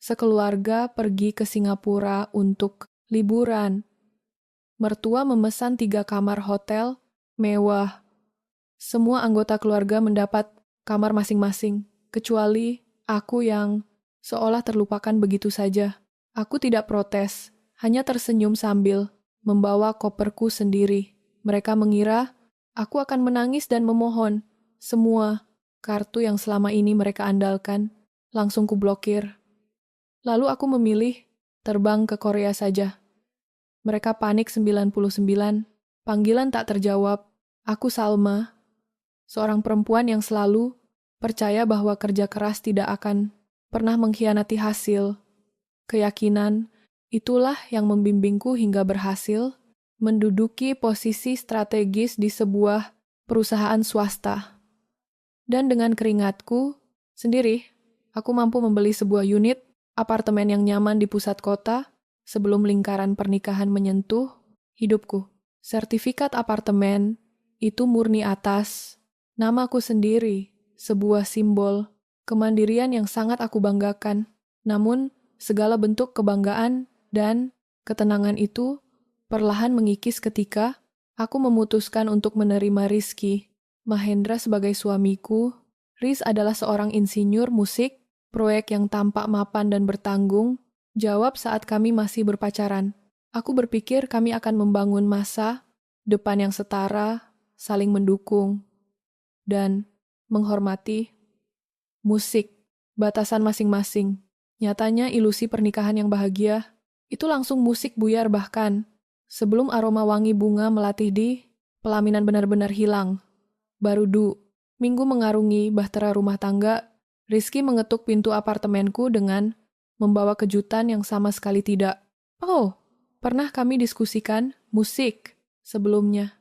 Sekeluarga pergi ke Singapura untuk liburan. Mertua memesan 3 kamar hotel mewah. Semua anggota keluarga mendapat kamar masing-masing, kecuali aku yang seolah terlupakan begitu saja. Aku tidak protes, hanya tersenyum sambil membawa koperku sendiri. Mereka mengira aku akan menangis dan memohon. Semua kartu yang selama ini mereka andalkan langsung kublokir. Lalu aku memilih terbang ke Korea saja. Mereka panik 99. Panggilan tak terjawab. Aku Salma, seorang perempuan yang selalu percaya bahwa kerja keras tidak akan pernah mengkhianati hasil. Keyakinan itulah yang membimbingku hingga berhasil menduduki posisi strategis di sebuah perusahaan swasta. Dan dengan keringatku sendiri, aku mampu membeli sebuah unit apartemen yang nyaman di pusat kota sebelum lingkaran pernikahan menyentuh hidupku. Sertifikat apartemen itu murni atas namaku sendiri, sebuah simbol kemandirian yang sangat aku banggakan. Namun, segala bentuk kebanggaan dan ketenangan itu perlahan mengikis ketika aku memutuskan untuk menerima Rizky Mahendra sebagai suamiku. Riz adalah seorang insinyur musik, proyek yang tampak mapan dan bertanggung jawab saat kami masih berpacaran. Aku berpikir kami akan membangun masa depan yang setara, saling mendukung, dan menghormati musik, batasan masing-masing. Nyatanya ilusi pernikahan yang bahagia, itu langsung musik buyar bahkan. Sebelum aroma wangi bunga melatih di pelaminan benar-benar hilang. Baru minggu mengarungi bahtera rumah tangga, Rizky mengetuk pintu apartemenku dengan membawa kejutan yang sama sekali tidak. Oh, pernah kami diskusikan musik sebelumnya.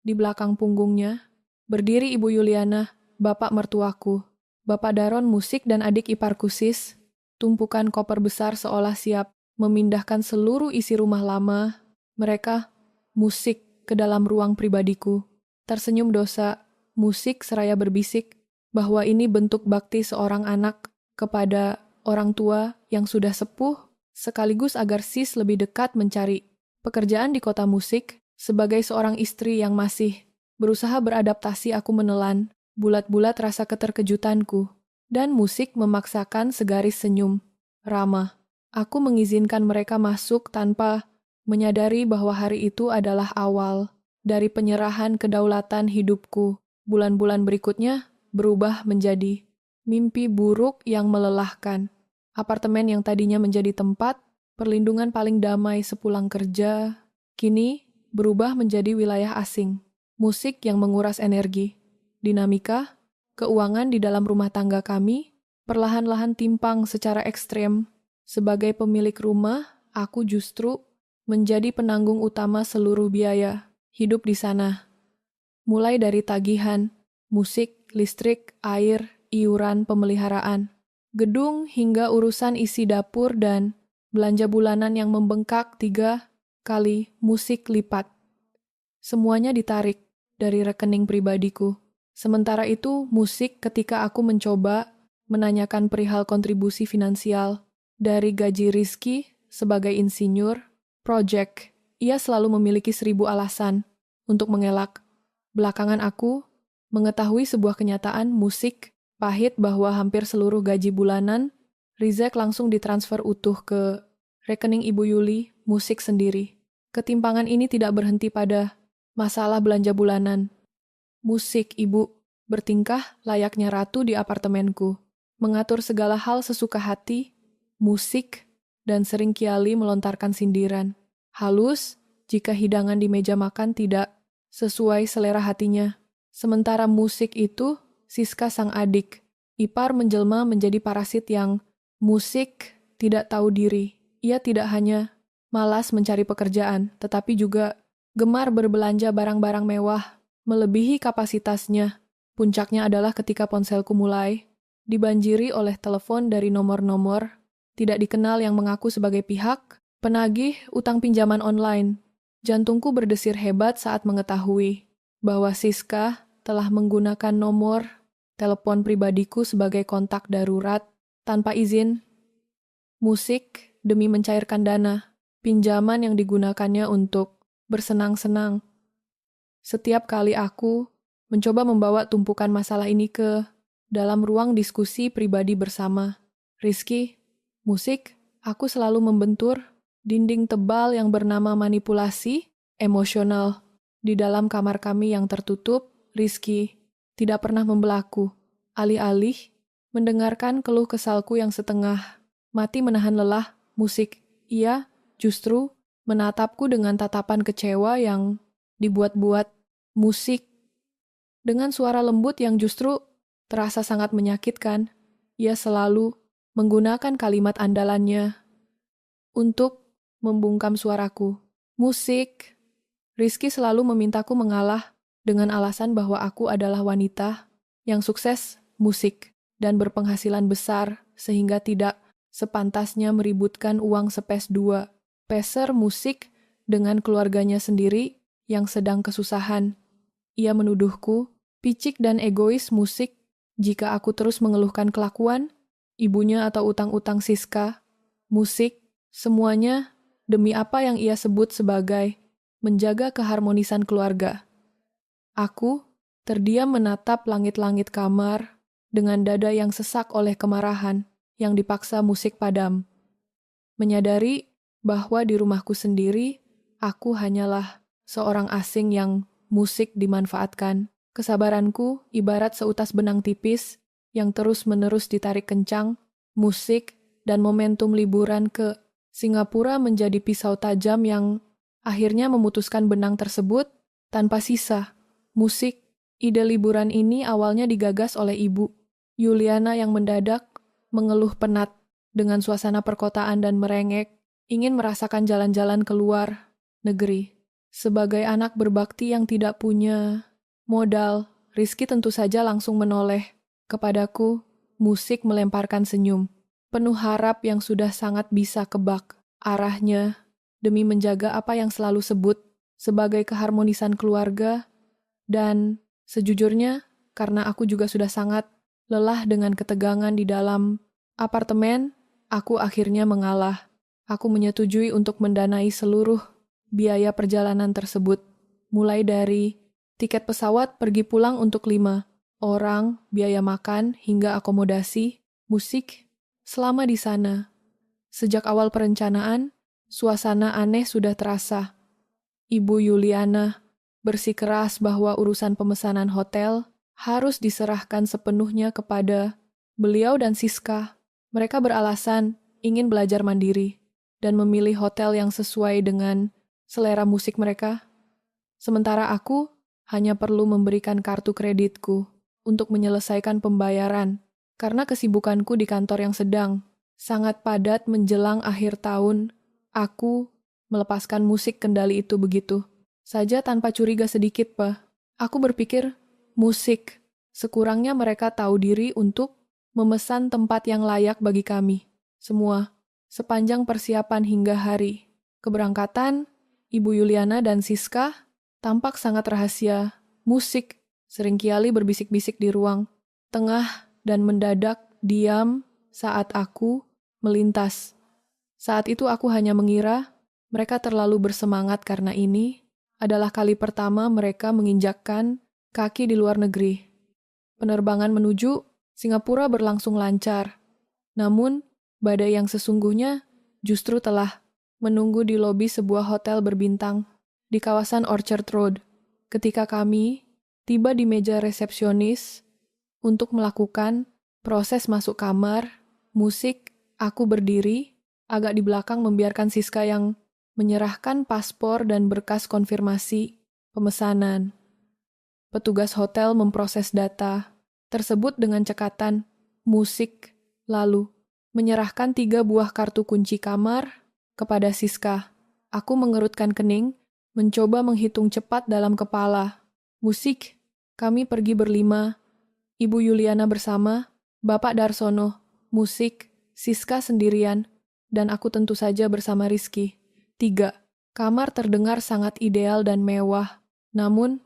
Di belakang punggungnya, berdiri Ibu Yuliana, bapak mertuaku. Bapak Daron musik dan adik iparku Sis, tumpukan koper besar seolah siap memindahkan seluruh isi rumah lama. Mereka musik ke dalam ruang pribadiku. Tersenyum dosa, musik seraya berbisik bahwa ini bentuk bakti seorang anak kepada orang tua yang sudah sepuh, sekaligus agar Sis lebih dekat mencari pekerjaan di kota musik. Sebagai seorang istri yang masih berusaha beradaptasi, aku menelan bulat-bulat rasa keterkejutanku, dan musik memaksakan segaris senyum ramah. Aku mengizinkan mereka masuk tanpa menyadari bahwa hari itu adalah awal dari penyerahan kedaulatan hidupku. Bulan-bulan berikutnya berubah menjadi mimpi buruk yang melelahkan. Apartemen yang tadinya menjadi tempat perlindungan paling damai sepulang kerja, kini berubah menjadi wilayah asing. Musik yang menguras energi. Dinamika, keuangan di dalam rumah tangga kami perlahan-lahan timpang secara ekstrem. Sebagai pemilik rumah, aku justru menjadi penanggung utama seluruh biaya hidup di sana. Mulai dari tagihan, musik, listrik, air, iuran pemeliharaan, gedung hingga urusan isi dapur dan belanja bulanan yang membengkak 3 kali musik lipat. Semuanya ditarik dari rekening pribadiku. Sementara itu, musik ketika aku mencoba menanyakan perihal kontribusi finansial dari gaji Rizky sebagai insinyur, project, ia selalu memiliki 1000 alasan untuk mengelak. Belakangan aku mengetahui sebuah kenyataan musik pahit bahwa hampir seluruh gaji bulanan Rizek langsung ditransfer utuh ke rekening Ibu Yuli musik sendiri. Ketimpangan ini tidak berhenti pada masalah belanja bulanan. Musik Ibu bertingkah layaknya ratu di apartemenku, mengatur segala hal sesuka hati, musik, dan sering kiali melontarkan sindiran halus jika hidangan di meja makan tidak sesuai selera hatinya. Sementara musik itu, Siska sang adik, ipar menjelma menjadi parasit yang musik tidak tahu diri. Ia tidak hanya malas mencari pekerjaan, tetapi juga gemar berbelanja barang-barang mewah melebihi kapasitasnya. Puncaknya adalah ketika ponselku mulai dibanjiri oleh telepon dari nomor-nomor tidak dikenal yang mengaku sebagai pihak penagih utang pinjaman online. Jantungku berdesir hebat saat mengetahui bahwa Siska telah menggunakan nomor telepon pribadiku sebagai kontak darurat tanpa izin. musik demi mencairkan dana, pinjaman yang digunakannya untuk bersenang-senang. Setiap kali aku mencoba membawa tumpukan masalah ini ke dalam ruang diskusi pribadi bersama Rizky, musik, aku selalu membentur dinding tebal yang bernama manipulasi emosional. Di dalam kamar kami yang tertutup, Rizky tidak pernah membelaku. Alih-alih mendengarkan keluh kesalku yang setengah mati menahan lelah, musik, ia justru menatapku dengan tatapan kecewa yang dibuat-buat. Musik dengan suara lembut yang justru terasa sangat menyakitkan. Ia selalu menggunakan kalimat andalannya untuk membungkam suaraku. Musik, Rizky selalu memintaku mengalah dengan alasan bahwa aku adalah wanita yang sukses musik dan berpenghasilan besar sehingga tidak sepantasnya meributkan uang sepes-dua peser musik dengan keluarganya sendiri yang sedang kesusahan. Ia menuduhku picik dan egois musik jika aku terus mengeluhkan kelakuan ibunya atau utang-utang Siska. Musik, semuanya demi apa yang ia sebut sebagai menjaga keharmonisan keluarga. Aku terdiam menatap langit-langit kamar dengan dada yang sesak oleh kemarahan yang dipaksa musik padam. Menyadari bahwa di rumahku sendiri, aku hanyalah seorang asing yang musik dimanfaatkan. Kesabaranku ibarat seutas benang tipis yang terus-menerus ditarik kencang. Musik dan momentum liburan ke Singapura menjadi pisau tajam yang akhirnya memutuskan benang tersebut tanpa sisa. Musik, ide liburan ini awalnya digagas oleh ibu Yuliana yang mendadak mengeluh penat dengan suasana perkotaan dan merengek, ingin merasakan jalan-jalan keluar negeri. Sebagai anak berbakti yang tidak punya modal, Rizky tentu saja langsung menoleh kepadaku. Musik melemparkan senyum penuh harap yang sudah sangat bisa kebak arahnya demi menjaga apa yang selalu sebut sebagai keharmonisan keluarga. Dan sejujurnya, karena aku juga sudah sangat lelah dengan ketegangan di dalam apartemen, aku akhirnya mengalah. Aku menyetujui untuk mendanai seluruh biaya perjalanan tersebut, mulai dari tiket pesawat pergi pulang untuk 5 orang, biaya makan, hingga akomodasi, musik, selama di sana. Sejak awal perencanaan, suasana aneh sudah terasa. Ibu Yuliana bersikeras bahwa urusan pemesanan hotel harus diserahkan sepenuhnya kepada beliau dan Siska. Mereka beralasan ingin belajar mandiri dan memilih hotel yang sesuai dengan selera musik mereka. Sementara aku hanya perlu memberikan kartu kreditku untuk menyelesaikan pembayaran karena kesibukanku di kantor yang sedang sangat padat menjelang akhir tahun. Aku melepaskan musik kendali itu begitu saja tanpa curiga sedikit, Pak. Aku berpikir, musik, sekurangnya mereka tahu diri untuk memesan tempat yang layak bagi kami. Semua, sepanjang persiapan hingga hari keberangkatan, Ibu Yuliana dan Siska tampak sangat rahasia. Musik seringkali berbisik-bisik di ruang tengah dan mendadak diam saat aku melintas. Saat itu aku hanya mengira mereka terlalu bersemangat karena ini adalah kali pertama mereka menginjakkan kaki di luar negeri. Penerbangan menuju Singapura berlangsung lancar. Namun, badai yang sesungguhnya justru telah menunggu di lobi sebuah hotel berbintang di kawasan Orchard Road. Ketika kami tiba di meja resepsionis untuk melakukan proses masuk kamar, musik, aku berdiri agak di belakang membiarkan Siska yang menyerahkan paspor dan berkas konfirmasi pemesanan. Petugas hotel memproses data tersebut dengan cekatan musik, lalu menyerahkan 3 buah kartu kunci kamar kepada Siska. Aku mengerutkan kening, mencoba menghitung cepat dalam kepala. Musik, kami pergi berlima, Ibu Yuliana bersama, Bapak Darsono, musik, Siska sendirian, dan aku tentu saja bersama Rizky. 3. Kamar terdengar sangat ideal dan mewah, namun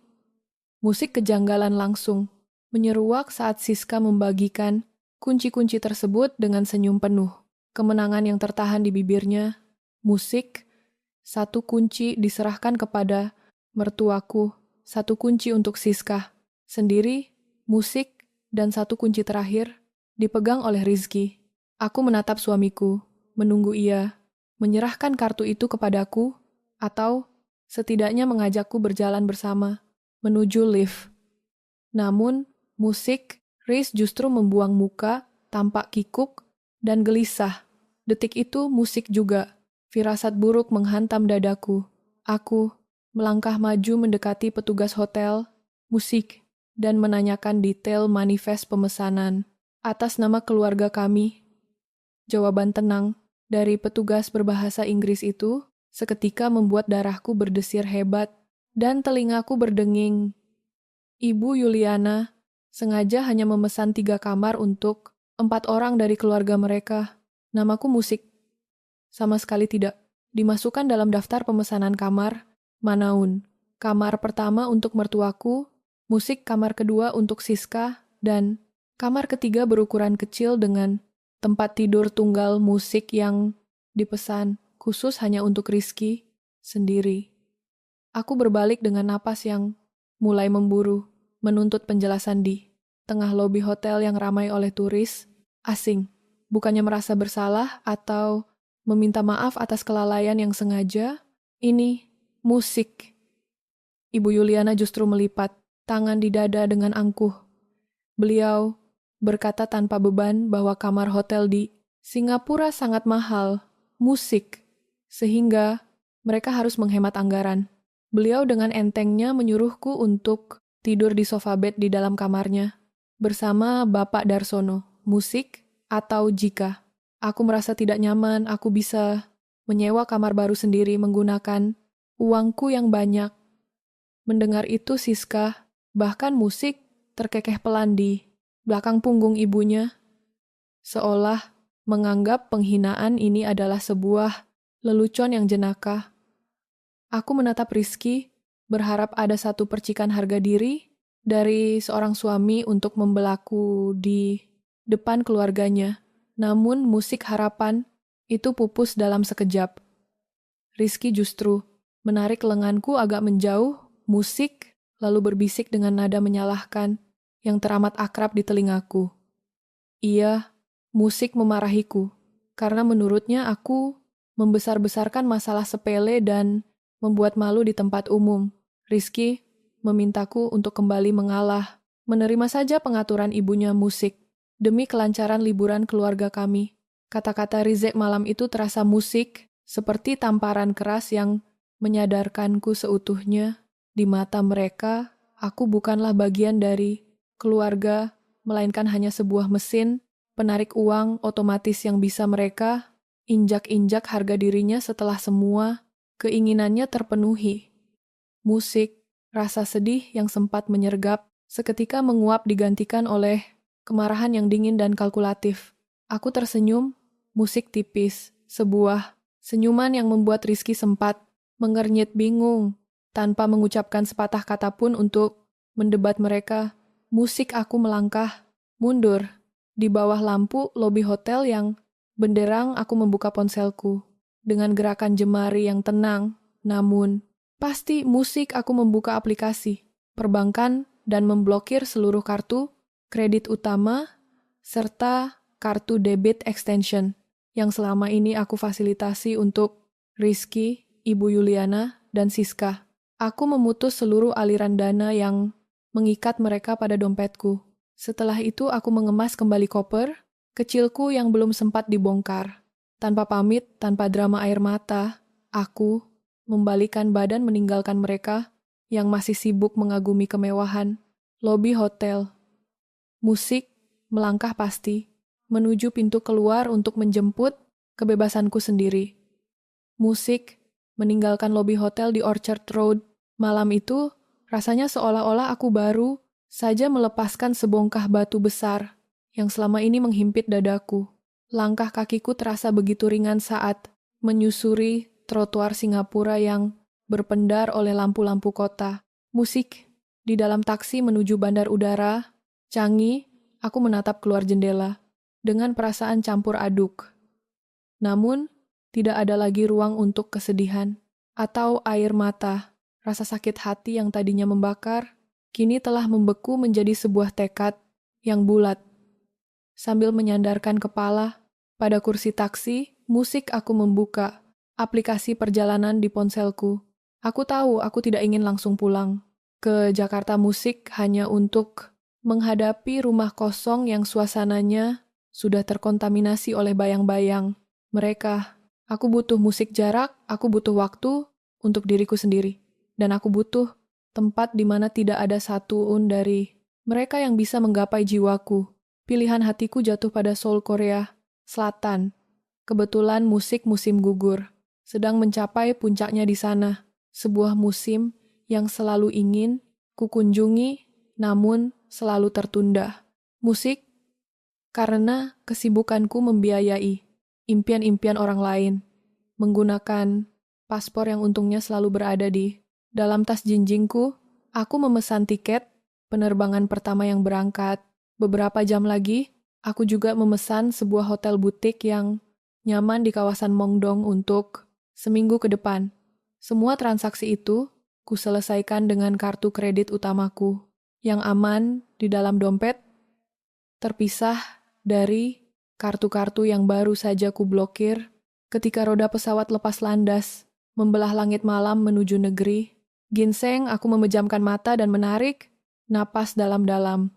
musik kejanggalan langsung menyeruak saat Siska membagikan kunci-kunci tersebut dengan senyum penuh kemenangan yang tertahan di bibirnya. Musik, satu kunci diserahkan kepada mertuaku, satu kunci untuk Siska sendiri, musik, dan satu kunci terakhir dipegang oleh Rizky. Aku menatap suamiku, menunggu ia menyerahkan kartu itu kepadaku, atau setidaknya mengajakku berjalan bersama menuju lift. Namun, musik, Riz justru membuang muka, tampak kikuk, dan gelisah. Detik itu musik juga. Firasat buruk menghantam dadaku. Aku melangkah maju mendekati petugas hotel, musik, dan menanyakan detail manifest pemesanan. Atas nama keluarga kami. Jawaban tenang dari petugas berbahasa Inggris itu seketika membuat darahku berdesir hebat dan telingaku berdenging. Ibu Yuliana sengaja hanya memesan 3 kamar untuk 4 orang dari keluarga mereka. Namaku musik. Sama sekali tidak dimasukkan dalam daftar pemesanan kamar. Manaun. Kamar pertama untuk mertuaku, musik kamar kedua untuk Siska, dan kamar ketiga berukuran kecil dengan tempat tidur tunggal musik yang dipesan khusus hanya untuk Rizky sendiri. Aku berbalik dengan napas yang mulai memburu, menuntut penjelasan di tengah lobi hotel yang ramai oleh turis asing. Bukannya merasa bersalah atau meminta maaf atas kelalaian yang sengaja, ini musik. Ibu Yuliana justru melipat tangan di dada dengan angkuh. Beliau berkata tanpa beban bahwa kamar hotel di Singapura sangat mahal, musik, sehingga mereka harus menghemat anggaran. Beliau dengan entengnya menyuruhku untuk tidur di sofa bed di dalam kamarnya, bersama Bapak Darsono, musik, atau jika aku merasa tidak nyaman, aku bisa menyewa kamar baru sendiri menggunakan uangku yang banyak. Mendengar itu Siska, bahkan musik, terkekeh pelan di belakang punggung ibunya, seolah menganggap penghinaan ini adalah sebuah lelucon yang jenaka. Aku menatap Rizky, berharap ada satu percikan harga diri dari seorang suami untuk membelaku di depan keluarganya. Namun musik harapan itu pupus dalam sekejap. Rizky justru menarik lenganku agak menjauh, musik, lalu berbisik dengan nada menyalahkan yang teramat akrab di telingaku. Iya, musik memarahiku, karena menurutnya aku membesar-besarkan masalah sepele dan membuat malu di tempat umum. Rizky memintaku untuk kembali mengalah, menerima saja pengaturan ibunya musik, demi kelancaran liburan keluarga kami. Kata-kata Rizek malam itu terasa musik, seperti tamparan keras yang menyadarkanku seutuhnya. Di mata mereka, aku bukanlah bagian dari keluarga, melainkan hanya sebuah mesin, penarik uang otomatis yang bisa mereka injak-injak harga dirinya setelah semua keinginannya terpenuhi. Musik, rasa sedih yang sempat menyergap, seketika menguap digantikan oleh kemarahan yang dingin dan kalkulatif. Aku tersenyum, musik tipis, sebuah senyuman yang membuat Rizky sempat mengernyit bingung, tanpa mengucapkan sepatah kata pun untuk mendebat mereka. Musik aku melangkah mundur. Di bawah lampu lobi hotel yang benderang aku membuka ponselku. Dengan gerakan jemari yang tenang, namun pasti musik aku membuka aplikasi perbankan dan memblokir seluruh kartu kredit utama, serta kartu debit extension yang selama ini aku fasilitasi untuk Rizky, Ibu Yuliana, dan Siska. Aku memutus seluruh aliran dana yang mengikat mereka pada dompetku. Setelah itu aku mengemas kembali koper kecilku yang belum sempat dibongkar. Tanpa pamit, tanpa drama air mata, aku membalikan badan meninggalkan mereka yang masih sibuk mengagumi kemewahan lobi hotel. Musik melangkah pasti menuju pintu keluar untuk menjemput kebebasanku sendiri. Musik meninggalkan lobi hotel di Orchard Road. Malam itu rasanya seolah-olah aku baru saja melepaskan sebongkah batu besar yang selama ini menghimpit dadaku. Langkah kakiku terasa begitu ringan saat menyusuri trotoar Singapura yang berpendar oleh lampu-lampu kota. Musik di dalam taksi menuju bandar udara Changi, aku menatap keluar jendela dengan perasaan campur aduk. Namun, tidak ada lagi ruang untuk kesedihan atau air mata. Rasa sakit hati yang tadinya membakar, kini telah membeku menjadi sebuah tekad yang bulat. Sambil menyandarkan kepala pada kursi taksi, musik aku membuka aplikasi perjalanan di ponselku. Aku tahu aku tidak ingin langsung pulang ke Jakarta Musik hanya untuk menghadapi rumah kosong yang suasananya sudah terkontaminasi oleh bayang-bayang mereka. Aku butuh musik jarak, aku butuh waktu untuk diriku sendiri. Dan aku butuh tempat di mana tidak ada satuun dari mereka yang bisa menggapai jiwaku. Pilihan hatiku jatuh pada soul Korea Selatan. Kebetulan musik musim gugur sedang mencapai puncaknya di sana. Sebuah musim yang selalu ingin kukunjungi namun selalu tertunda. Musik karena kesibukanku membiayai impian-impian orang lain. Menggunakan paspor yang untungnya selalu berada di dalam tas jinjingku, aku memesan tiket penerbangan pertama yang berangkat. Beberapa jam lagi, aku juga memesan sebuah hotel butik yang nyaman di kawasan Mongdong untuk seminggu ke depan. Semua transaksi itu kuselesaikan dengan kartu kredit utamaku yang aman di dalam dompet, terpisah dari kartu-kartu yang baru saja kublokir ketika roda pesawat lepas landas, membelah langit malam menuju negeri. Ginseng, aku memejamkan mata dan menarik napas dalam-dalam.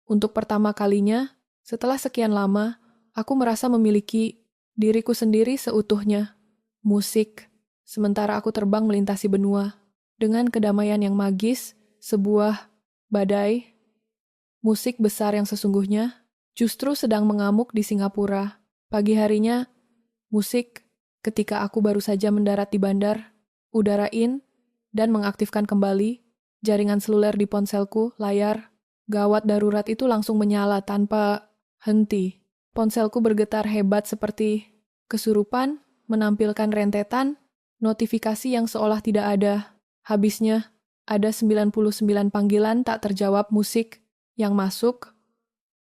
Untuk pertama kalinya, setelah sekian lama, aku merasa memiliki diriku sendiri seutuhnya. Musik, sementara aku terbang melintasi benua. Dengan kedamaian yang magis, sebuah badai, musik besar yang sesungguhnya, justru sedang mengamuk di Singapura. Pagi harinya, musik ketika aku baru saja mendarat di bandar, udarain, dan mengaktifkan kembali jaringan seluler di ponselku, layar gawat darurat itu langsung menyala tanpa henti. Ponselku bergetar hebat seperti kesurupan, menampilkan rentetan notifikasi yang seolah tidak ada habisnya. Ada 99 panggilan tak terjawab musik yang masuk,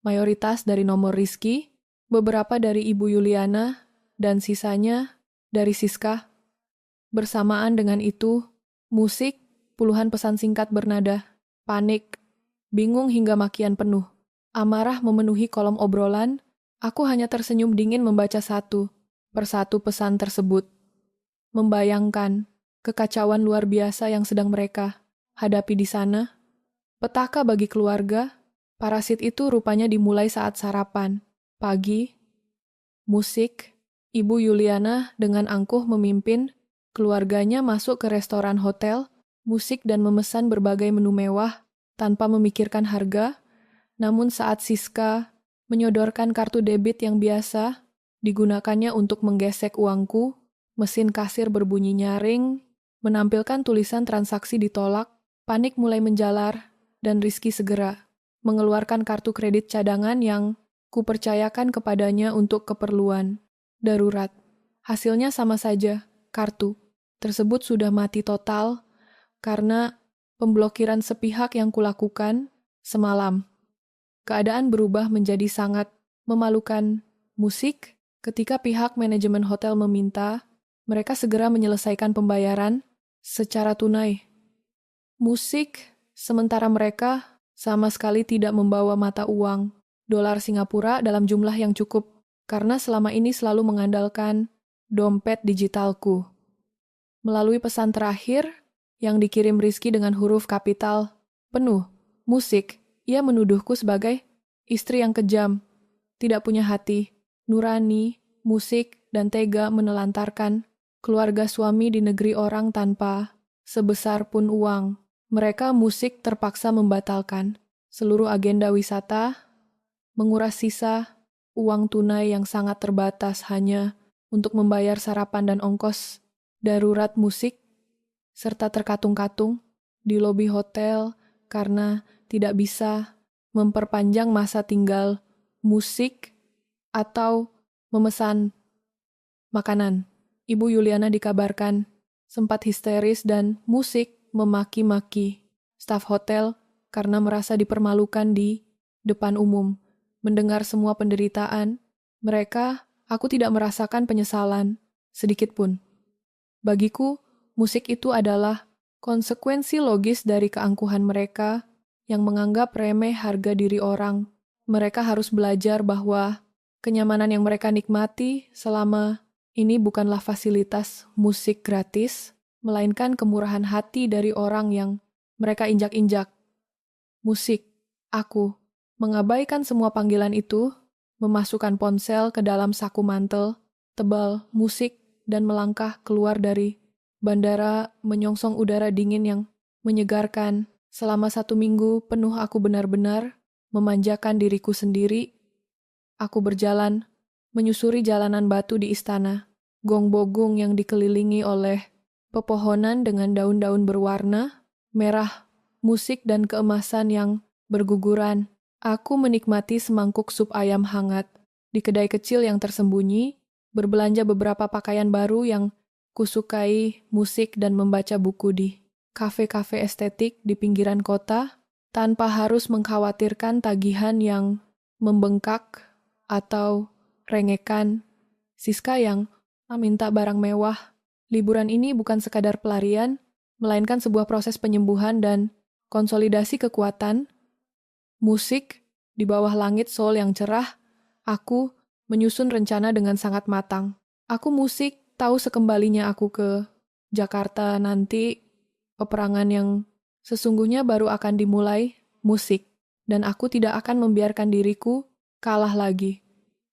mayoritas dari nomor Rizky, beberapa dari Ibu Yuliana, dan sisanya dari Siska. Bersamaan dengan itu, musik, puluhan pesan singkat bernada, panik, bingung hingga makian penuh. Amarah memenuhi kolom obrolan, aku hanya tersenyum dingin membaca satu persatu pesan tersebut. Membayangkan kekacauan luar biasa yang sedang mereka hadapi di sana. Petaka bagi keluarga, parasit itu rupanya dimulai saat sarapan. Pagi, musik, Ibu Yuliana dengan angkuh memimpin keluarganya masuk ke restoran hotel, musik dan memesan berbagai menu mewah tanpa memikirkan harga. Namun saat Siska menyodorkan kartu debit yang biasa digunakannya untuk menggesek uangku, mesin kasir berbunyi nyaring, menampilkan tulisan transaksi ditolak, panik mulai menjalar, dan Rizky segera mengeluarkan kartu kredit cadangan yang kupercayakan kepadanya untuk keperluan darurat. Hasilnya sama saja, kartu tersebut sudah mati total karena pemblokiran sepihak yang kulakukan semalam. Keadaan berubah menjadi sangat memalukan. Musik, ketika pihak manajemen hotel meminta mereka segera menyelesaikan pembayaran secara tunai. Musik, sementara mereka sama sekali tidak membawa mata uang dolar Singapura dalam jumlah yang cukup karena selama ini selalu mengandalkan dompet digitalku. Melalui pesan terakhir yang dikirim Rizky dengan huruf kapital penuh, musik, ia menuduhku sebagai istri yang kejam, tidak punya hati, nurani, musik, dan tega menelantarkan keluarga suami di negeri orang tanpa sebesar pun uang. Mereka musik terpaksa membatalkan seluruh agenda wisata, menguras sisa uang tunai yang sangat terbatas hanya untuk membayar sarapan dan ongkos darurat musik, serta terkatung-katung di lobi hotel karena tidak bisa memperpanjang masa tinggal musik atau memesan makanan. Ibu Yuliana dikabarkan sempat histeris dan musik memaki-maki staf hotel karena merasa dipermalukan di depan umum. Mendengar semua penderitaan mereka, Aku tidak merasakan penyesalan, sedikit pun. Bagiku, musik itu adalah konsekuensi logis dari keangkuhan mereka yang menganggap remeh harga diri orang. Mereka harus belajar bahwa kenyamanan yang mereka nikmati selama ini bukanlah fasilitas musik gratis, melainkan kemurahan hati dari orang yang mereka injak-injak. Musik, aku, mengabaikan semua panggilan itu, memasukkan ponsel ke dalam saku mantel, tebal musik, dan melangkah keluar dari bandara menyongsong udara dingin yang menyegarkan. Selama 1 minggu penuh aku benar-benar memanjakan diriku sendiri. Aku berjalan, menyusuri jalanan batu di istana, gong-bogung yang dikelilingi oleh pepohonan dengan daun-daun berwarna, merah, musik dan keemasan yang berguguran. Aku menikmati semangkuk sup ayam hangat di kedai kecil yang tersembunyi, berbelanja beberapa pakaian baru yang kusukai, musik dan membaca buku di kafe-kafe estetik di pinggiran kota, tanpa harus mengkhawatirkan tagihan yang membengkak atau rengekan. Siska yang minta barang mewah. Liburan ini bukan sekadar pelarian, melainkan sebuah proses penyembuhan dan konsolidasi kekuatan. Musik, di bawah langit sol yang cerah, aku menyusun rencana dengan sangat matang. Aku musik, tahu sekembalinya aku ke Jakarta nanti, peperangan yang sesungguhnya baru akan dimulai, musik. Dan aku tidak akan membiarkan diriku kalah lagi.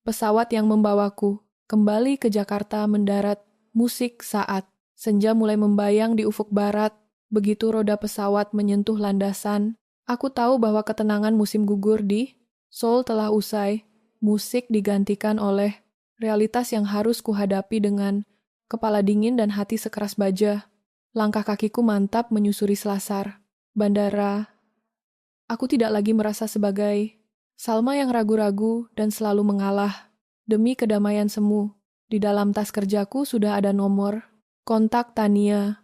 Pesawat yang membawaku kembali ke Jakarta mendarat, musik saat senja mulai membayang di ufuk barat. Begitu roda pesawat menyentuh landasan, aku tahu bahwa ketenangan musim gugur di Seoul telah usai. Musik digantikan oleh realitas yang harus kuhadapi dengan kepala dingin dan hati sekeras baja. Langkah kakiku mantap menyusuri selasar bandara. Aku tidak lagi merasa sebagai Salma yang ragu-ragu dan selalu mengalah. Demi kedamaian semu, di dalam tas kerjaku sudah ada nomor kontak Tania,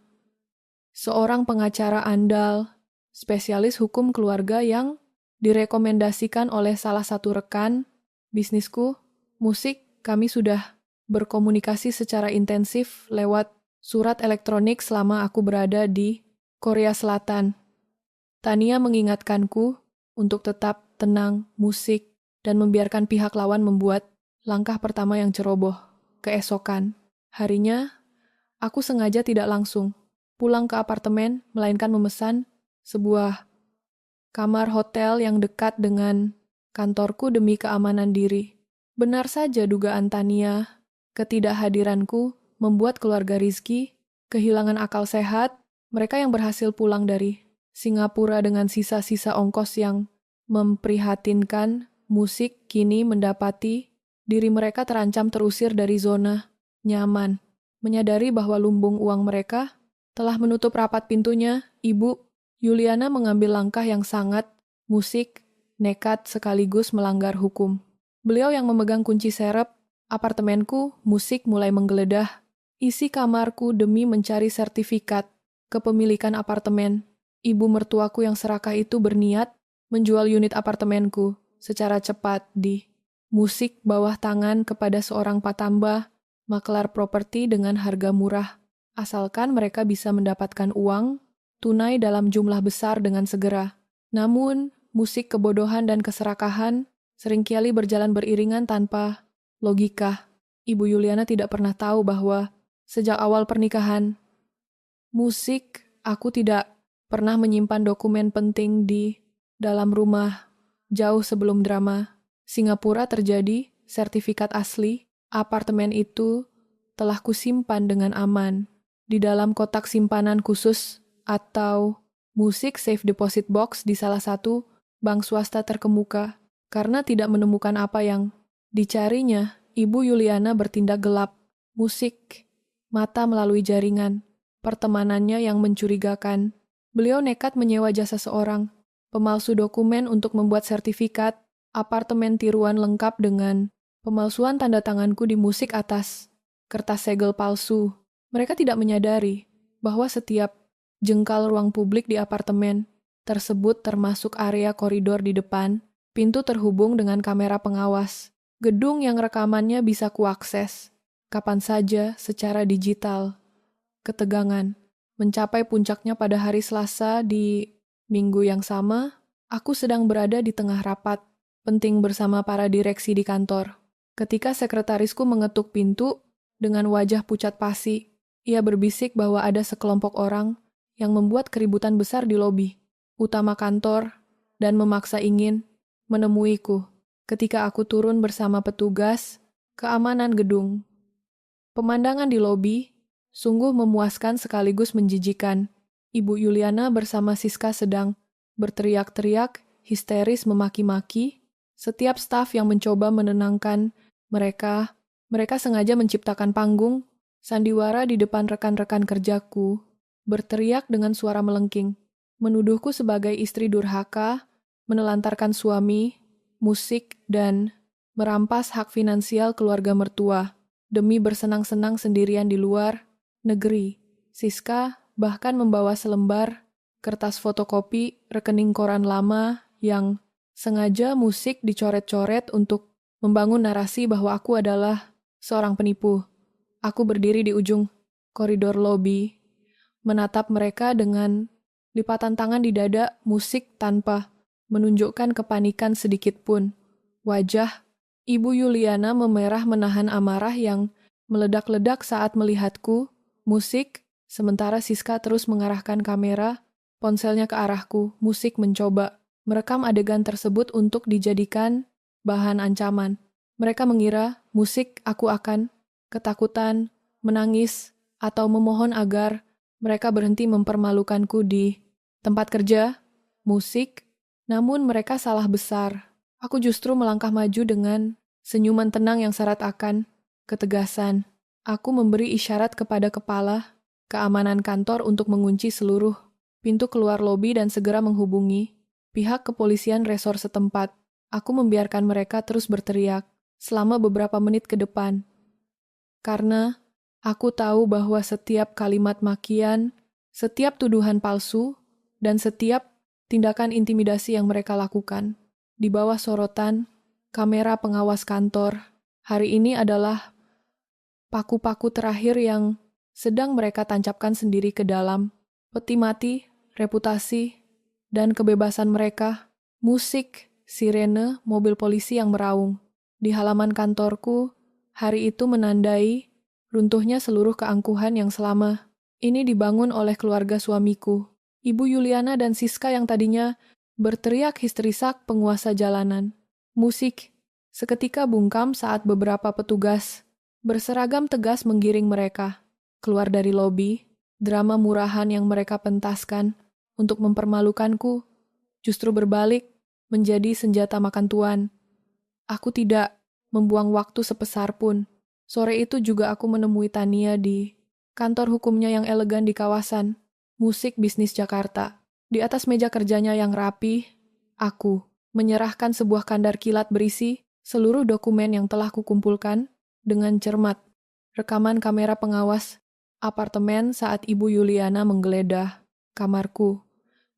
seorang pengacara andal, spesialis hukum keluarga yang direkomendasikan oleh salah satu rekan bisnisku. Musik, kami sudah berkomunikasi secara intensif lewat surat elektronik selama aku berada di Korea Selatan. Tania mengingatkanku untuk tetap tenang, musik, dan membiarkan pihak lawan membuat langkah pertama yang ceroboh. Keesokan harinya, aku sengaja tidak langsung pulang ke apartemen, melainkan memesan sebuah kamar hotel yang dekat dengan kantorku demi keamanan diri. Benar saja dugaan Tania, ketidakhadiranku membuat keluarga Rizky kehilangan akal sehat. Mereka yang berhasil pulang dari Singapura dengan sisa-sisa ongkos yang memprihatinkan, musik kini mendapati diri mereka terancam terusir dari zona nyaman. Menyadari bahwa lumbung uang mereka telah menutup rapat pintunya, Ibu Yuliana mengambil langkah yang sangat musik, nekat sekaligus melanggar hukum. Beliau yang memegang kunci serep apartemenku, musik mulai menggeledah isi kamarku demi mencari sertifikat kepemilikan apartemen. Ibu mertuaku yang serakah itu berniat menjual unit apartemenku secara cepat di musik bawah tangan kepada seorang patambah maklar properti dengan harga murah, asalkan mereka bisa mendapatkan uang tunai dalam jumlah besar dengan segera. Namun, musik kebodohan dan keserakahan seringkali berjalan beriringan tanpa logika. Ibu Yuliana tidak pernah tahu bahwa sejak awal pernikahan, musik, aku tidak pernah menyimpan dokumen penting di dalam rumah. Jauh sebelum drama Singapura terjadi, sertifikat asli apartemen itu telah kusimpan dengan aman di dalam kotak simpanan khusus atau musik safe deposit box di salah satu bank swasta terkemuka. Karena tidak menemukan apa yang dicarinya, Ibu Yuliana bertindak gelap. Musik, mata melalui jaringan pertemanannya yang mencurigakan. Beliau nekat menyewa jasa seorang pemalsu dokumen untuk membuat sertifikat apartemen tiruan lengkap dengan pemalsuan tanda tanganku di musik atas kertas segel palsu. Mereka tidak menyadari bahwa setiap jengkal ruang publik di apartemen tersebut termasuk area koridor di depan, pintu terhubung dengan kamera pengawas. Gedung yang rekamannya bisa kuakses kapan saja secara digital. Ketegangan mencapai puncaknya pada hari Selasa di minggu yang sama. Aku sedang berada di tengah rapat penting bersama para direksi di kantor. Ketika sekretarisku mengetuk pintu dengan wajah pucat pasi, ia berbisik bahwa ada sekelompok orang yang membuat keributan besar di lobi utama kantor dan memaksa ingin menemuiku. Ketika aku turun bersama petugas keamanan gedung, pemandangan di lobi sungguh memuaskan sekaligus menjijikan. Ibu Yuliana bersama Siska sedang berteriak-teriak, histeris memaki-maki. Setiap staf yang mencoba menenangkan mereka, mereka sengaja menciptakan panggung, sandiwara di depan rekan-rekan kerjaku, berteriak dengan suara melengking, menuduhku sebagai istri durhaka, menelantarkan suami, musik, dan merampas hak finansial keluarga mertua demi bersenang-senang sendirian di luar negeri. Siska bahkan membawa selembar kertas fotokopi rekening koran lama yang sengaja musik dicoret-coret untuk membangun narasi bahwa aku adalah seorang penipu. Aku berdiri di ujung koridor lobi, menatap mereka dengan lipatan tangan di dada, musik tanpa menunjukkan kepanikan sedikit pun. Wajah Ibu Yuliana memerah menahan amarah yang meledak-ledak saat melihatku, musik, sementara Siska terus mengarahkan kamera, ponselnya ke arahku. Musik mencoba merekam adegan tersebut untuk dijadikan bahan ancaman. Mereka mengira musik aku akan ketakutan, menangis, atau memohon agar mereka berhenti mempermalukanku di tempat kerja, musik, namun mereka salah besar. Aku justru melangkah maju dengan senyuman tenang yang syarat akan ketegasan. Aku memberi isyarat kepada kepala keamanan kantor untuk mengunci seluruh pintu keluar lobi dan segera menghubungi pihak kepolisian resor setempat. Aku membiarkan mereka terus berteriak selama beberapa menit ke depan. Karena aku tahu bahwa setiap kalimat makian, setiap tuduhan palsu, dan setiap tindakan intimidasi yang mereka lakukan di bawah sorotan kamera pengawas kantor hari ini adalah paku-paku terakhir yang sedang mereka tancapkan sendiri ke dalam peti mati, reputasi, dan kebebasan mereka. Musik, sirene, mobil polisi yang meraung di halaman kantorku hari itu menandai runtuhnya seluruh keangkuhan yang selama ini dibangun oleh keluarga suamiku. Ibu Yuliana dan Siska yang tadinya berteriak histerisak penguasa jalanan. Musik seketika bungkam saat beberapa petugas berseragam tegas menggiring mereka keluar dari lobi. Drama murahan yang mereka pentaskan untuk mempermalukanku justru berbalik menjadi senjata makan tuan. Aku tidak membuang waktu sepesar pun. Sore itu juga aku menemui Tania di kantor hukumnya yang elegan di kawasan Musik Bisnis Jakarta. Di atas meja kerjanya yang rapi, aku menyerahkan sebuah kandar kilat berisi seluruh dokumen yang telah kukumpulkan dengan cermat. Rekaman kamera pengawas apartemen saat Ibu Yuliana menggeledah kamarku.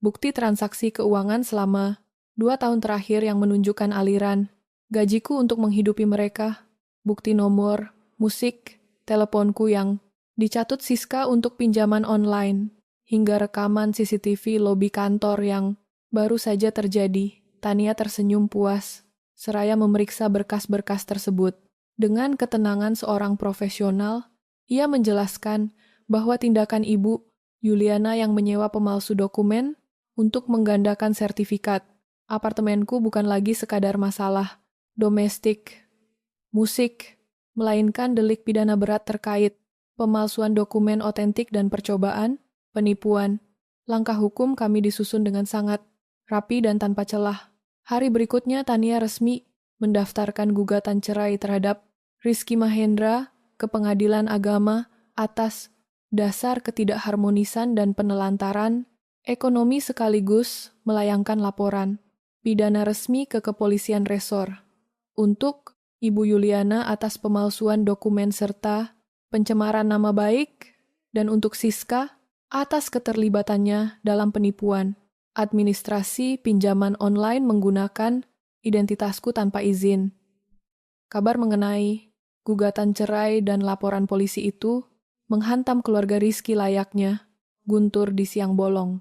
Bukti transaksi keuangan selama 2 tahun terakhir yang menunjukkan aliran gajiku untuk menghidupi mereka. Bukti nomor, musik, teleponku yang dicatut Siska untuk pinjaman online, hingga rekaman CCTV lobi kantor yang baru saja terjadi. Tania tersenyum puas, seraya memeriksa berkas-berkas tersebut. Dengan ketenangan seorang profesional, ia menjelaskan bahwa tindakan Ibu Yuliana yang menyewa pemalsu dokumen untuk menggandakan sertifikat apartemenku bukan lagi sekadar masalah domestik, musik, melainkan delik pidana berat terkait pemalsuan dokumen otentik dan percobaan penipuan. Langkah hukum kami disusun dengan sangat rapi dan tanpa celah. Hari berikutnya Tania resmi mendaftarkan gugatan cerai terhadap Rizky Mahendra ke Pengadilan Agama atas dasar ketidakharmonisan dan penelantaran ekonomi sekaligus melayangkan laporan pidana resmi ke Kepolisian Resor untuk Ibu Yuliana atas pemalsuan dokumen serta pencemaran nama baik, dan untuk Siska atas keterlibatannya dalam penipuan administrasi pinjaman online menggunakan identitasku tanpa izin. Kabar mengenai gugatan cerai dan laporan polisi itu menghantam keluarga Rizky layaknya guntur di siang bolong.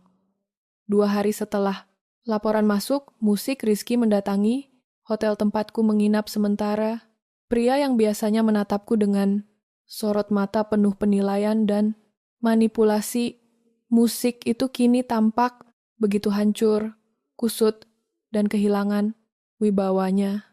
2 hari setelah laporan masuk, musik Rizky mendatangi hotel tempatku menginap sementara. Pria yang biasanya menatapku dengan sorot mata penuh penilaian dan manipulasi, musik itu kini tampak begitu hancur, kusut, dan kehilangan wibawanya.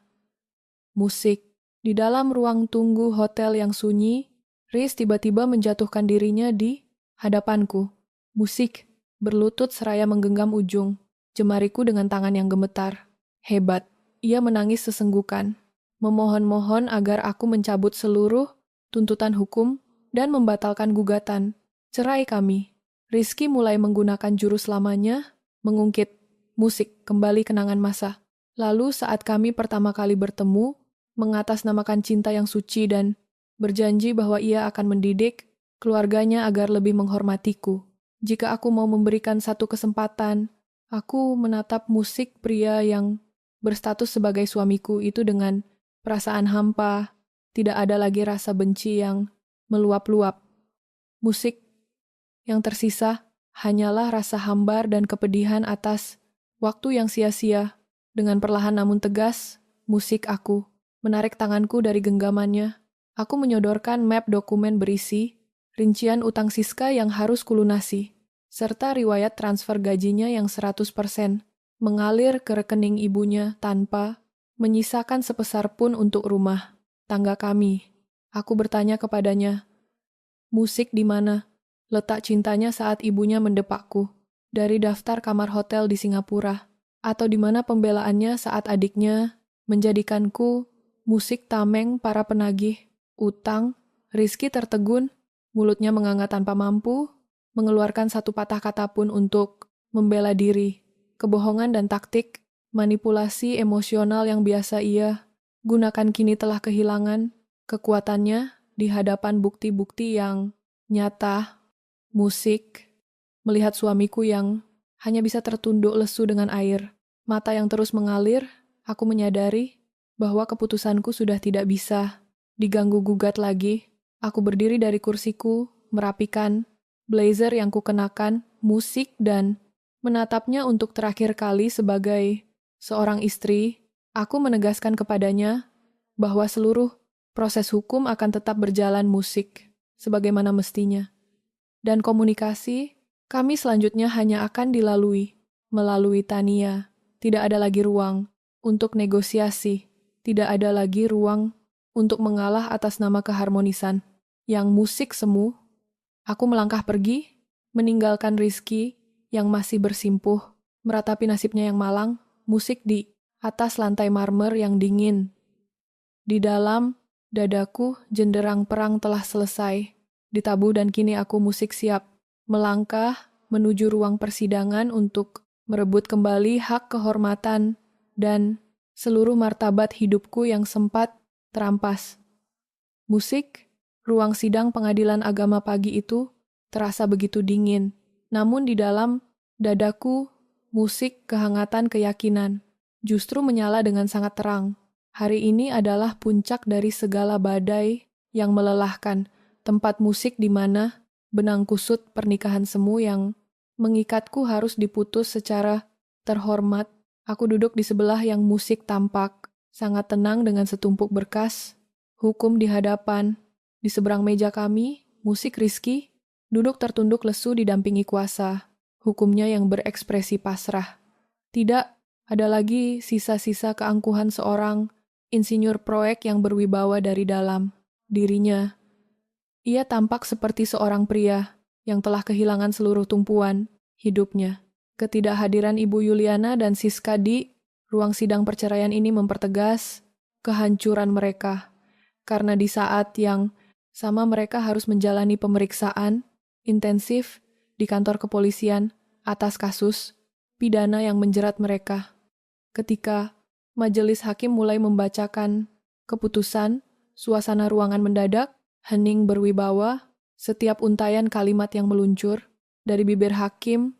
Musik. Di dalam ruang tunggu hotel yang sunyi, Riz tiba-tiba menjatuhkan dirinya di hadapanku. Musik. Berlutut seraya menggenggam ujung jemariku dengan tangan yang gemetar. Hebat. Ia menangis sesenggukan, memohon-mohon agar aku mencabut seluruh tuntutan hukum dan membatalkan gugatan cerai kami. Rizky mulai menggunakan jurus lamanya, mengungkit musik kembali kenangan masa. Lalu saat kami pertama kali bertemu, mengatasnamakan cinta yang suci dan berjanji bahwa ia akan mendidik keluarganya agar lebih menghormatiku. Jika aku mau memberikan satu kesempatan, aku menatap musik pria yang berstatus sebagai suamiku itu dengan perasaan hampa, tidak ada lagi rasa benci yang meluap-luap. Musik yang tersisa hanyalah rasa hambar dan kepedihan atas waktu yang sia-sia. Dengan perlahan namun tegas, musik aku menarik tanganku dari genggamannya. Aku menyodorkan map dokumen berisi rincian utang Siska yang harus kulunasi, serta riwayat transfer gajinya yang 100% mengalir ke rekening ibunya tanpa menyisakan sepeser pun untuk rumah tangga kami. Aku bertanya kepadanya, musik di mana? Letak cintanya saat ibunya mendepakku dari daftar kamar hotel di Singapura, atau di mana pembelaannya saat adiknya menjadikanku musik tameng para penagih utang. Rizky tertegun, mulutnya menganga tanpa mampu mengeluarkan satu patah kata pun untuk membela diri. Kebohongan dan taktik manipulasi emosional yang biasa ia gunakan kini telah kehilangan kekuatannya di hadapan bukti-bukti yang nyata. Musik, melihat suamiku yang hanya bisa tertunduk lesu dengan air mata yang terus mengalir, aku menyadari bahwa keputusanku sudah tidak bisa diganggu-gugat lagi. Aku berdiri dari kursiku, merapikan blazer yang kukenakan, musik dan menatapnya untuk terakhir kali sebagai seorang istri. Aku menegaskan kepadanya bahwa seluruh proses hukum akan tetap berjalan musik sebagaimana mestinya. Dan komunikasi kami selanjutnya hanya akan dilalui melalui Tania. Tidak ada lagi ruang untuk negosiasi, tidak ada lagi ruang untuk mengalah atas nama keharmonisan. Yang musik semu, aku melangkah pergi, meninggalkan Rizky yang masih bersimpuh, meratapi nasibnya yang malang, musik di atas lantai marmer yang dingin. Di dalam dadaku, jenderang perang telah selesai ditabuh dan kini aku musik siap melangkah menuju ruang persidangan untuk merebut kembali hak kehormatan dan seluruh martabat hidupku yang sempat terampas. Musik, ruang sidang pengadilan agama pagi itu terasa begitu dingin, namun di dalam dadaku musik kehangatan keyakinan justru menyala dengan sangat terang. Hari ini adalah puncak dari segala badai yang melelahkan, tempat musik di mana benang kusut pernikahan semu yang mengikatku harus diputus secara terhormat. Aku duduk di sebelah yang musik tampak sangat tenang dengan setumpuk berkas hukum di hadapan. Di seberang meja kami, musik Rizky duduk tertunduk lesu didampingi kuasa hukumnya yang berekspresi pasrah. Tidak ada lagi sisa-sisa keangkuhan seorang insinyur proyek yang berwibawa dari dalam dirinya. Ia tampak seperti seorang pria yang telah kehilangan seluruh tumpuan hidupnya. Ketidakhadiran Ibu Yuliana dan Siska di ruang sidang perceraian ini mempertegas kehancuran mereka. Karena di saat yang sama mereka harus menjalani pemeriksaan intensif di kantor kepolisian atas kasus pidana yang menjerat mereka. Ketika majelis hakim mulai membacakan keputusan, suasana ruangan mendadak hening berwibawa. Setiap untayan kalimat yang meluncur dari bibir hakim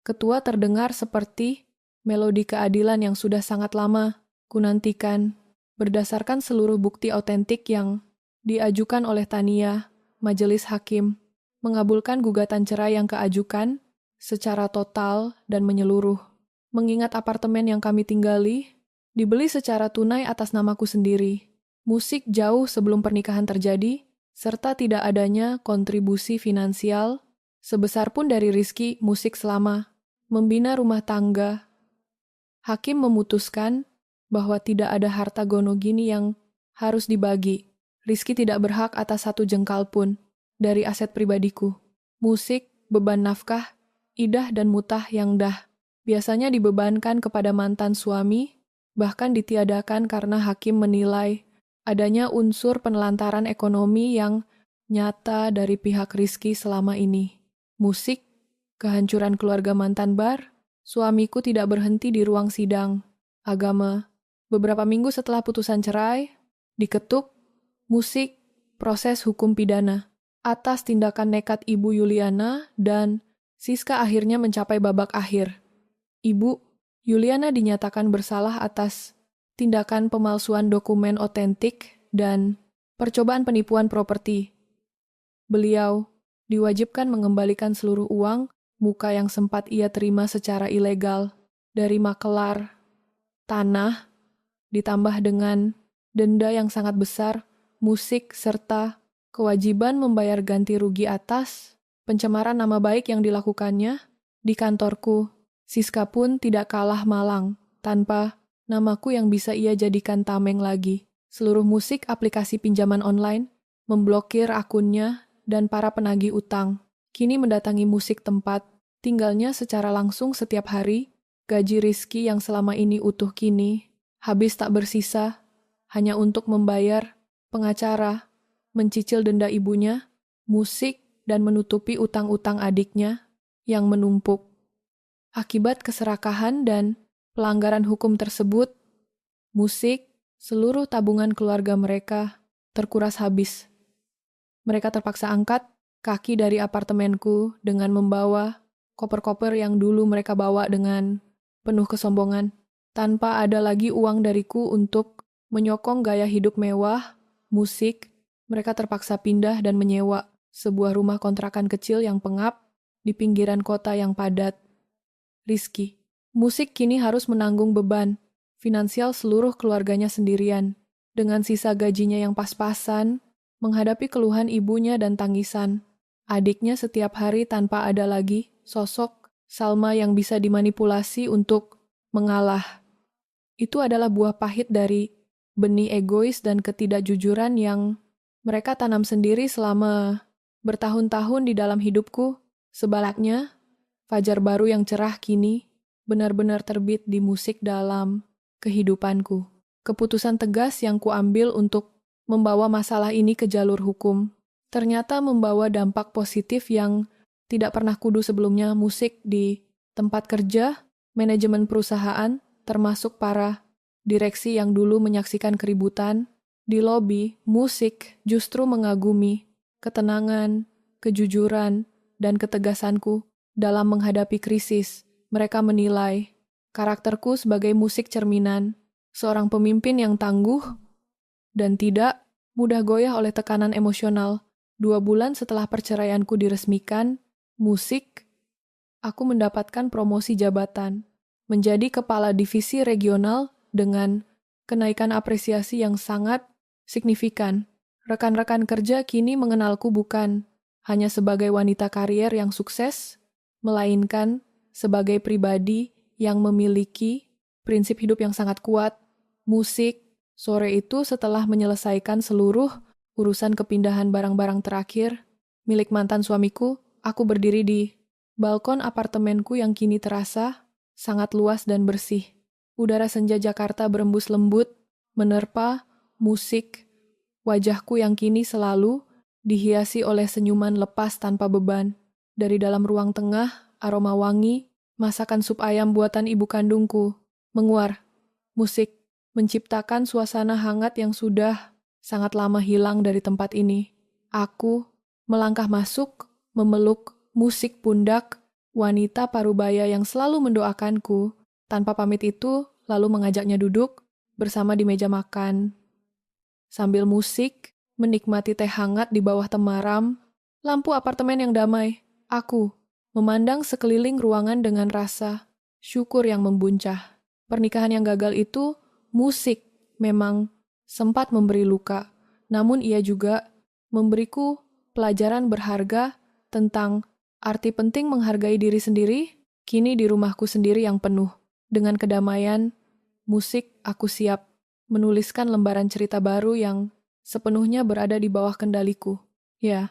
ketua terdengar seperti melodi keadilan yang sudah sangat lama kunantikan. Berdasarkan seluruh bukti otentik yang diajukan oleh Tania, Majelis Hakim mengabulkan gugatan cerai yang keajukan secara total dan menyeluruh. Mengingat apartemen yang kami tinggali dibeli secara tunai atas namaku sendiri, musik jauh sebelum pernikahan terjadi, serta tidak adanya kontribusi finansial sebesar pun dari Rizky Musik selama membina rumah tangga. Hakim memutuskan bahwa tidak ada harta gonogini yang harus dibagi. Rizky tidak berhak atas satu jengkal pun dari aset pribadiku. Musik, beban nafkah, idah dan mutah yang biasanya dibebankan kepada mantan suami, bahkan ditiadakan karena hakim menilai adanya unsur penelantaran ekonomi yang nyata dari pihak Rizky selama ini. Musik, kehancuran keluarga mantan bar, suamiku tidak berhenti di ruang sidang agama. Beberapa minggu setelah putusan cerai, diketuk, musik, proses hukum pidana. Atas tindakan nekat Ibu Yuliana dan Siska akhirnya mencapai babak akhir. Ibu Yuliana dinyatakan bersalah atas tindakan pemalsuan dokumen otentik dan percobaan penipuan properti. Beliau diwajibkan mengembalikan seluruh uang muka yang sempat ia terima secara ilegal dari makelar tanah, ditambah dengan denda yang sangat besar, musik, serta kewajiban membayar ganti rugi atas pencemaran nama baik yang dilakukannya di kantorku. Siska pun tidak kalah malang, tanpa namaku yang bisa ia jadikan tameng lagi. Seluruh musik aplikasi pinjaman online memblokir akunnya dan para penagih utang. Kini mendatangi musik tempat tinggalnya secara langsung setiap hari. Gaji Rizky yang selama ini utuh kini habis tak bersisa, hanya untuk membayar pengacara, mencicil denda ibunya, musik, dan menutupi utang-utang adiknya yang menumpuk. Akibat keserakahan dan pelanggaran hukum tersebut, musik, seluruh tabungan keluarga mereka terkuras habis. Mereka terpaksa angkat kaki dari apartemenku dengan membawa koper-koper yang dulu mereka bawa dengan penuh kesombongan. Tanpa ada lagi uang dariku untuk menyokong gaya hidup mewah, musik, mereka terpaksa pindah dan menyewa sebuah rumah kontrakan kecil yang pengap di pinggiran kota yang padat. Rizky, musik kini harus menanggung beban finansial seluruh keluarganya sendirian, dengan sisa gajinya yang pas-pasan, menghadapi keluhan ibunya dan tangisan adiknya setiap hari tanpa ada lagi sosok Salma yang bisa dimanipulasi untuk mengalah. Itu adalah buah pahit dari benih egois dan ketidakjujuran yang mereka tanam sendiri selama bertahun-tahun di dalam hidupku. Sebaliknya, fajar baru yang cerah kini benar-benar terbit di musik dalam kehidupanku. Keputusan tegas yang kuambil untuk membawa masalah ini ke jalur hukum ternyata membawa dampak positif yang tidak pernah kudu sebelumnya. Musik di tempat kerja, manajemen perusahaan, termasuk para direksi yang dulu menyaksikan keributan, di lobi, musik justru mengagumi ketenangan, kejujuran, dan ketegasanku dalam menghadapi krisis. Mereka menilai karakterku sebagai musik cerminan, seorang pemimpin yang tangguh dan tidak mudah goyah oleh tekanan emosional. 2 bulan setelah perceraianku diresmikan, musik, aku mendapatkan promosi jabatan menjadi kepala divisi regional dengan kenaikan apresiasi yang sangat signifikan. Rekan-rekan kerja kini mengenalku bukan hanya sebagai wanita karier yang sukses, melainkan sebagai pribadi yang memiliki prinsip hidup yang sangat kuat. Musik, sore itu setelah menyelesaikan seluruh urusan kepindahan barang-barang terakhir milik mantan suamiku, aku berdiri di balkon apartemenku yang kini terasa sangat luas dan bersih. Udara senja Jakarta berembus lembut, menerpa musik. Wajahku yang kini selalu dihiasi oleh senyuman lepas tanpa beban. Dari dalam ruang tengah, aroma wangi, masakan sup ayam buatan ibu kandungku menguar. Musik menciptakan suasana hangat yang sudah sangat lama hilang dari tempat ini. Aku melangkah masuk, memeluk musik pundak wanita parubaya yang selalu mendoakanku. Tanpa pamit itu, lalu mengajaknya duduk bersama di meja makan. Sambil musik, menikmati teh hangat di bawah temaram, lampu apartemen yang damai, aku memandang sekeliling ruangan dengan rasa syukur yang membuncah. Pernikahan yang gagal itu, musik memang sempat memberi luka, namun ia juga memberiku pelajaran berharga tentang arti penting menghargai diri sendiri. Kini di rumahku sendiri yang penuh dengan kedamaian, musik, aku siap menuliskan lembaran cerita baru yang sepenuhnya berada di bawah kendaliku. Ya,